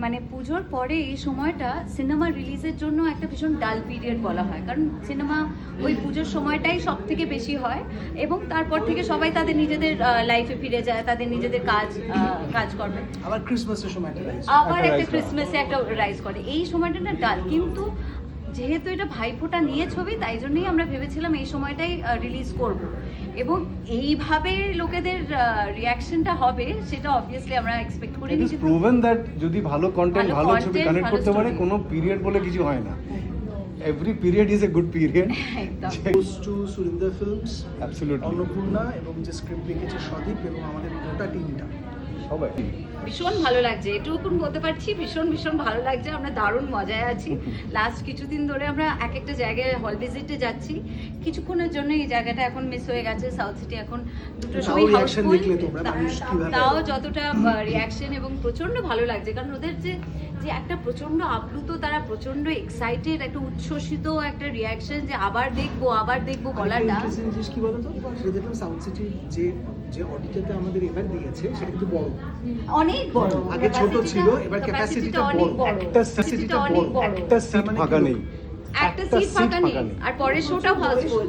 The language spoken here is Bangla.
মানে পুজোর পরে এই সময়টা সিনেমা রিলিজের জন্য একটা ভীষণ ডাল পিরিয়ড বলা হয়, কারণ সিনেমা ওই পুজোর সময়টাই সব থেকে বেশি হয় এবং তারপর থেকে সবাই তাদের নিজেদের লাইফে ফিরে যায়, তাদের নিজেদের কাজ করবে, আবার ক্রিসমাসের সময়টা আবার একটা ক্রিসমাসে একটা রাইজ করে। এই সময়টা না ডাল, কিন্তু যেহেতু এটা ভাইফোঁটা নিয়ে ছবি, তাই জন্যই আমরা ভেবেছিলাম এই সময়টাই রিলিজ করব, এবং এইভাবে লোকেদের রিয়াকশনটা হবে সেটা অবভিয়াসলি আমরা এক্সপেক্ট করি। ইট ইজ প্রুভেন দ্যাট যদি ভালো কন্টেন্ট ভালো ছবি কানেক্ট করতে পারে, কোনো পিরিয়ড বলে কিছু হয় না। Every period is a good period. একদম goes to Surinder films, absolutely. Annapurna এবং যে স্ক্রিপ্ট লিখেছে সদীপ এবং আমাদের গোটা টিমটা সবাই ভীষণ ভালো লাগছে, এটুকুন বলতে পারছি, ভীষণ ভালো লাগছে। আমরা দারুণ মজায় আছি। লাস্ট কিছুদিন ধরে আমরা এক একটা জায়গায় হল ভিজিটে যাচ্ছি, কিছুক্ষণের জন্য এই জায়গাটা এখন মিস হয়ে গেছে। সাউথ সিটি এখন দুটো তাও সময় reaction হাউসফুল, দেখলে তোমরা মানুষ কিভাবে তাও যতটা রিয়াকশন, এবং প্রচন্ড ভালো লাগছে, কারণ ওদের যে একটা প্রচন্ড আপ্লুত, তারা প্রচন্ড এক্সাইটেড, একটা উচ্ছ্বসিত একটা রিয়াকশন, যে আবার দেখবো বলাটা। ইন্টারেস্টিং জিনিস কি বলতো, সেটা দেখলাম সাউথ সিটির যে অডিটরটা আমাদের এবার দিয়েছে সেটা কিন্তু বড়, অনেক বড়। আগে ছোট ছিল, এবার ক্যাপাসিটিটা অনেক বড়, একটা সিটিটা বড়, একটা সিট ফাঁকা নেই, একটা সিট ফাঁকা নেই, আর পরের শোটাও হাউসফুল।